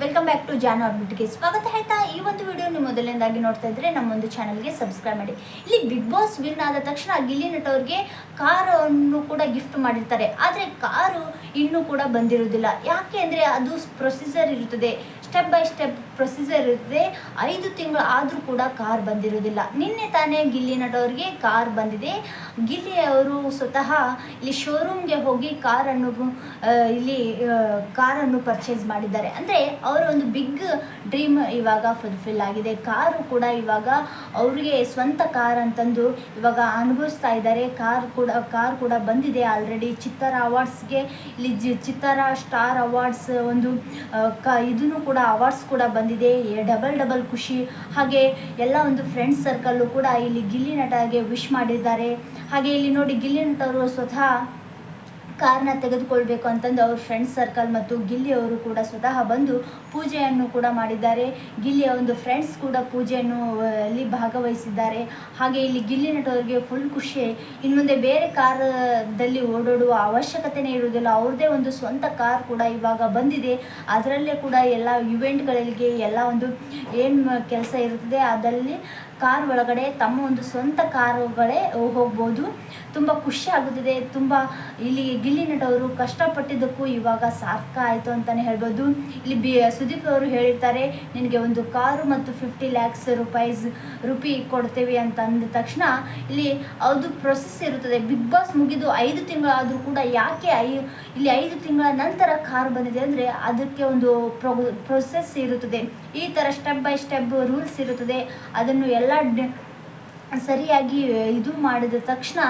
Welcome back to ಜಾನು ಅಪ್ಡೇಟ್ಗೆ ಸ್ವಾಗತ ಹೇಳ್ತಾ ಈ ಒಂದು ವಿಡಿಯೋ ನೀವು ಮೊದಲನೇದಾಗಿ ನೋಡ್ತಾ ಇದ್ರೆ ನಮ್ಮೊಂದು ಚಾನಲ್ಗೆ ಸಬ್ಸ್ಕ್ರೈಬ್ ಮಾಡಿ. ಇಲ್ಲಿ ಬಿಗ್ ಬಾಸ್ ವಿನ್ ಆದ ತಕ್ಷಣ ಗಿಲ್ಲಿ ನಟ ಅವ್ರಿಗೆ ಕಾರನ್ನು ಕೂಡ ಗಿಫ್ಟ್ ಮಾಡಿರ್ತಾರೆ. ಆದರೆ ಕಾರು ಇನ್ನೂ ಕೂಡ ಬಂದಿರುವುದಿಲ್ಲ. ಯಾಕೆ ಅಂದರೆ ಅದು ಪ್ರೊಸೀಜರ್ ಇರುತ್ತದೆ, ಸ್ಟೆಪ್ ಬೈ ಸ್ಟೆಪ್ ಪ್ರೊಸೀಜರ್ ಇರುತ್ತೆ. 5 ತಿಂಗಳು ಆದರೂ ಕೂಡ ಕಾರ್ ಬಂದಿರೋದಿಲ್ಲ. ನಿನ್ನೆ ತಾನೇ ಗಿಲ್ಲಿ ನಟ ಅವ್ರಿಗೆ ಕಾರ್ ಬಂದಿದೆ. ಗಿಲ್ಲಿ ಅವರು ಸ್ವತಃ ಇಲ್ಲಿ ಶೋರೂಮ್ಗೆ ಹೋಗಿ ಕಾರನ್ನು ಪರ್ಚೇಸ್ ಮಾಡಿದ್ದಾರೆ. ಅಂದರೆ ಅವರ ಒಂದು ಬಿಗ್ ಡ್ರೀಮ್ ಇವಾಗ ಫುಲ್ಫಿಲ್ ಆಗಿದೆ. ಕಾರು ಕೂಡ ಇವಾಗ ಅವರಿಗೆ ಸ್ವಂತ ಕಾರ್ ಅಂತಂದು ಇವಾಗ ಅನುಭವಿಸ್ತಾ ಇದ್ದಾರೆ. ಕಾರ್ ಕೂಡ ಬಂದಿದೆ ಆಲ್ರೆಡಿ. ಚಿತ್ತಾರ ಅವಾರ್ಡ್ಸ್ಗೆ ಇಲ್ಲಿ ಚಿತ್ತಾರ ಸ್ಟಾರ್ ಅವಾರ್ಡ್ಸ್ ಒಂದು ಇದನ್ನು ಕೂಡ ಅವಾರ್ಡ್ಸ್ ಕೂಡ ಬಂದಿದೆ. ಡಬಲ್ ಖುಷಿ. ಹಾಗೆ ಎಲ್ಲ ಒಂದು ಫ್ರೆಂಡ್ಸ್ ಸರ್ಕಲ್ಲು ಕೂಡ ಇಲ್ಲಿ ಗಿಲ್ಲಿ ನಟಗೆ ವಿಶ್ ಮಾಡಿದ್ದಾರೆ. ಹಾಗೆ ಇಲ್ಲಿ ನೋಡಿ ಗಿಲ್ಲಿ ನಟ ಅವರು ಸ್ವತಃ ಕಾರ್ನ ತೆಗೆದುಕೊಳ್ಬೇಕು ಅಂತಂದು ಅವ್ರ ಫ್ರೆಂಡ್ಸ್ ಸರ್ಕಲ್ ಮತ್ತು ಗಿಲ್ಲಿ ಅವರು ಕೂಡ ಸ್ವತಃ ಬಂದು ಪೂಜೆಯನ್ನು ಕೂಡ ಮಾಡಿದ್ದಾರೆ. ಗಿಲ್ಲಿಯ ಒಂದು ಫ್ರೆಂಡ್ಸ್ ಕೂಡ ಪೂಜೆಯನ್ನು ಅಲ್ಲಿ ಭಾಗವಹಿಸಿದ್ದಾರೆ. ಹಾಗೆ ಇಲ್ಲಿ ಗಿಲ್ಲಿ ನಟ ಅವರಿಗೆ ಫುಲ್ ಖುಷಿ. ಇನ್ನು ಮುಂದೆ ಬೇರೆ ಕಾರಲ್ಲಿ ಓಡಾಡುವ ಅವಶ್ಯಕತೆನೇ ಇರುವುದಿಲ್ಲ. ಅವ್ರದ್ದೇ ಒಂದು ಸ್ವಂತ ಕಾರ್ ಕೂಡ ಇವಾಗ ಬಂದಿದೆ. ಅದರಲ್ಲೇ ಕೂಡ ಎಲ್ಲ ಇವೆಂಟ್ಗಳಿಗೆ ಎಲ್ಲ ಒಂದು ಏನು ಕೆಲಸ ಇರುತ್ತದೆ ಅದರಲ್ಲಿ ಕಾರ್ ಒಳಗಡೆ ತಮ್ಮ ಒಂದು ಸ್ವಂತ ಕಾರುಗಳೇ ಹೋಗ್ಬೋದು. ತುಂಬ ಖುಷಿ ಆಗುತ್ತದೆ. ತುಂಬ ಇಲ್ಲಿ ಗಿಲ್ಲಿ ನಟ ಅವರು ಕಷ್ಟಪಟ್ಟಿದ್ದಕ್ಕೂ ಇವಾಗ ಸಾರ್ಥಕ ಆಯಿತು ಅಂತಲೇ ಹೇಳ್ಬೋದು. ಇಲ್ಲಿ ಸುದೀಪ್ ಅವರು ಹೇಳಿರ್ತಾರೆ, ನಿನಗೆ ಒಂದು ಕಾರು ಮತ್ತು 50 lakhs ರೂಪಿ ಕೊಡ್ತೇವೆ ಅಂತ ಅಂದ ತಕ್ಷಣ ಇಲ್ಲಿ ಅದು ಪ್ರೊಸೆಸ್ ಇರುತ್ತದೆ. ಬಿಗ್ ಬಾಸ್ ಮುಗಿದು 5 ತಿಂಗಳಾದರೂ ಕೂಡ ಯಾಕೆ ಇಲ್ಲಿ 5 ತಿಂಗಳ ನಂತರ ಕಾರ್ ಬಂದಿದೆ ಅಂದರೆ ಅದಕ್ಕೆ ಒಂದು ಪ್ರೊಸೆಸ್ ಇರುತ್ತದೆ. ಈ ಥರ ಸ್ಟೆಪ್ ಬೈ ಸ್ಟೆಪ್ ರೂಲ್ಸ್ ಇರುತ್ತದೆ. ಅದನ್ನು ಎಲ್ಲ ಸರಿಯಾಗಿ ಇದು ಮಾಡಿದ ತಕ್ಷಣ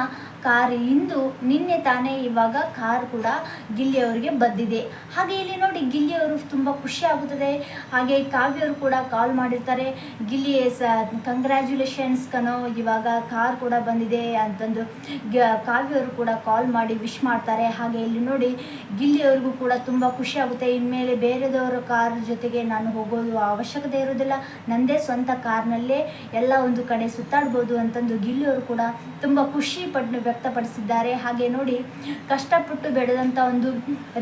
ನಿನ್ನೆ ತಾನೇ ಇವಾಗ ಕಾರ್ ಕೂಡ ಗಿಲ್ಲಿ ಅವರಿಗೆ ಬಂದಿದೆ. ಹಾಗೆ ಇಲ್ಲಿ ನೋಡಿ ಗಿಲ್ಲಿ ಅವರು ತುಂಬ ಖುಷಿ ಆಗುತ್ತದೆ. ಹಾಗೆ ಕಾವ್ಯ ಅವರು ಕೂಡ ಕಾಲ್ ಮಾಡಿರ್ತಾರೆ, ಗಿಲ್ಲಿ ಕಂಗ್ರ್ಯಾಚುಲೇಷನ್ಸ್ ಕಣೋ, ಇವಾಗ ಕಾರ್ ಕೂಡ ಬಂದಿದೆ ಅಂತಂದು ಕಾವ್ಯ ಅವರು ಕೂಡ ಕಾಲ್ ಮಾಡಿ ವಿಶ್ ಮಾಡ್ತಾರೆ. ಹಾಗೆ ಇಲ್ಲಿ ನೋಡಿ ಗಿಲ್ಲಿ ಅವ್ರಿಗೂ ಕೂಡ ತುಂಬ ಖುಷಿ ಆಗುತ್ತೆ. ಇನ್ಮೇಲೆ ಬೇರೆದವರ ಕಾರ್ ಜೊತೆಗೆ ನಾನು ಹೋಗೋದು ಅವಶ್ಯಕತೆ ಇರೋದಿಲ್ಲ, ನನ್ನದೇ ಸ್ವಂತ ಕಾರ್ನಲ್ಲೇ ಎಲ್ಲ ಒಂದು ಕಡೆ ಸುತ್ತಾಡ್ಬೋದು ಅಂತಂದು ಗಿಲ್ಲಿ ಅವರು ಕೂಡ ತುಂಬ ಖುಷಿ ವ್ಯಕ್ತಪಡಿಸಿದ್ದಾರೆ. ಹಾಗೆ ನೋಡಿ ಕಷ್ಟಪಟ್ಟು ಬೆಳೆದಂಥ ಒಂದು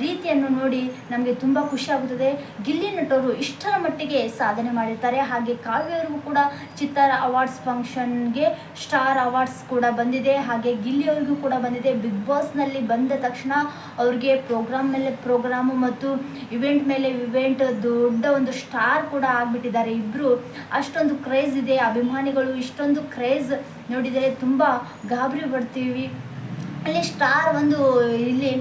ರೀತಿಯನ್ನು ನೋಡಿ ನಮಗೆ ತುಂಬ ಖುಷಿ ಆಗುತ್ತದೆ. ಗಿಲ್ಲಿ ನಟವರು ಇಷ್ಟರ ಮಟ್ಟಿಗೆ ಸಾಧನೆ ಮಾಡಿರ್ತಾರೆ. ಹಾಗೆ ಕಾವ್ಯವ್ರಿಗೂ ಕೂಡ ಚಿತ್ತಾರ ಅವಾರ್ಡ್ಸ್ ಫಂಕ್ಷನ್ಗೆ ಸ್ಟಾರ್ ಅವಾರ್ಡ್ಸ್ ಕೂಡ ಬಂದಿದೆ. ಹಾಗೆ ಗಿಲ್ಲಿ ಅವ್ರಿಗೂ ಕೂಡ ಬಂದಿದೆ. ಬಿಗ್ ಬಾಸ್ನಲ್ಲಿ ಬಂದ ತಕ್ಷಣ ಅವ್ರಿಗೆ ಪ್ರೋಗ್ರಾಮ್ ಮೇಲೆ ಪ್ರೋಗ್ರಾಮು ಮತ್ತು ಇವೆಂಟ್ ಮೇಲೆ ಇವೆಂಟ್ ದೊಡ್ಡ ಒಂದು ಸ್ಟಾರ್ ಕೂಡ ಆಗಿಬಿಟ್ಟಿದ್ದಾರೆ ಇಬ್ಬರು. ಅಷ್ಟೊಂದು ಕ್ರೇಜ್ ಇದೆ. ಅಭಿಮಾನಿಗಳು ಇಷ್ಟೊಂದು ಕ್ರೇಜ್ ನೋಡಿದರೆ ತುಂಬ ಗಾಬರಿ ಪಡ್ತೀವಿ. ಅಲ್ಲಿ ಸ್ಟಾರ್ ಇಲ್ಲಿ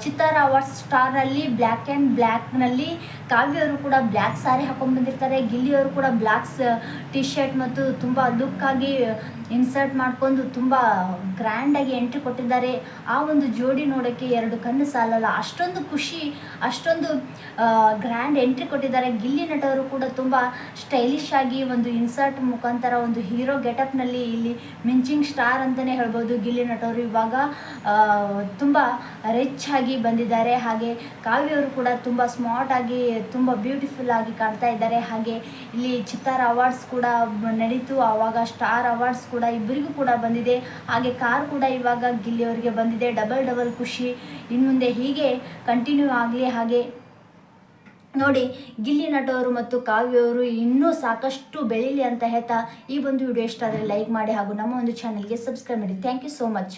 ಚಿತ್ತಾರ ಅವಾರ್ಡ್ಸ್ ಸ್ಟಾರಲ್ಲಿ ಬ್ಲ್ಯಾಕ್ ಆ್ಯಂಡ್ ಬ್ಲ್ಯಾಕ್ನಲ್ಲಿ ಕಾವ್ಯವರು ಕೂಡ ಬ್ಲ್ಯಾಕ್ ಸಾರಿ ಹಾಕೊಂಡು ಬಂದಿರ್ತಾರೆ. ಗಿಲ್ಲಿಯವರು ಕೂಡ ಬ್ಲ್ಯಾಕ್ಸ್ ಟಿ ಶರ್ಟ್ ಮತ್ತು ತುಂಬ ಲುಕ್ಕಾಗಿ ಇನ್ಸರ್ಟ್ ಮಾಡ್ಕೊಂಡು ತುಂಬ ಗ್ರ್ಯಾಂಡಾಗಿ ಎಂಟ್ರಿ ಕೊಟ್ಟಿದ್ದಾರೆ. ಆ ಒಂದು ಜೋಡಿ ನೋಡೋಕ್ಕೆ 2 ಕಣ್ಣು ಸಾಲಲ್ಲ, ಅಷ್ಟೊಂದು ಖುಷಿ, ಅಷ್ಟೊಂದು ಗ್ರ್ಯಾಂಡ್ ಎಂಟ್ರಿ ಕೊಟ್ಟಿದ್ದಾರೆ. ಗಿಲ್ಲಿ ನಟವರು ಕೂಡ ತುಂಬ ಸ್ಟೈಲಿಶ್ ಆಗಿ ಒಂದು ಇನ್ಸರ್ಟ್ ಮುಖಾಂತರ ಒಂದು ಹೀರೋ ಗೆಟಪ್ನಲ್ಲಿ ಇಲ್ಲಿ ಮಿಂಚಿಂಗ್ ಸ್ಟಾರ್ ಅಂತಲೇ ಹೇಳ್ಬೋದು. ಗಿಲ್ಲಿ ನಟವರು ಇವಾಗ ತುಂಬ ರಿಚ್ ಆಗಿ ಬಂದಿದ್ದಾರೆ. ಹಾಗೆ ಕಾವ್ಯವರು ಕೂಡ ತುಂಬ ಸ್ಮಾರ್ಟ್ ಆಗಿ ತುಂಬ ಬ್ಯೂಟಿಫುಲ್ ಆಗಿ ಕಾಣ್ತಾ ಇದ್ದಾರೆ. ಹಾಗೆ ಇಲ್ಲಿ ಚಿತ್ತಾರ ಅವಾರ್ಡ್ಸ್ ಕೂಡ ನಡೀತು, ಆವಾಗ ಸ್ಟಾರ್ ಅವಾರ್ಡ್ಸ್ ಕೂಡ ಇಬ್ಬರಿಗೂ ಕೂಡ ಬಂದಿದೆ. ಹಾಗೆ ಕಾರ್ ಕೂಡ ಇವಾಗ ಗಿಲ್ಲಿ ಅವರಿಗೆ ಬಂದಿದೆ. ಡಬಲ್ ಖುಷಿ. ಇನ್ನು ಮುಂದೆ ಹೀಗೆ ಕಂಟಿನ್ಯೂ ಆಗಲಿ. ಹಾಗೆ ನೋಡಿ ಗಿಲ್ಲಿ ನಟವರು ಮತ್ತು ಕಾವ್ಯವರು ಇನ್ನೂ ಸಾಕಷ್ಟು ಬೆಳೀಲಿ ಅಂತ ಹೇಳ್ತಾ ಈ ಒಂದು ವಿಡಿಯೋ ಇಷ್ಟ ಆದರೆ ಲೈಕ್ ಮಾಡಿ ಹಾಗೂ ನಮ್ಮ ಒಂದು ಚಾನಲ್ಗೆ ಸಬ್ಸ್ಕ್ರೈಬ್ ಮಾಡಿ. Thank you so much.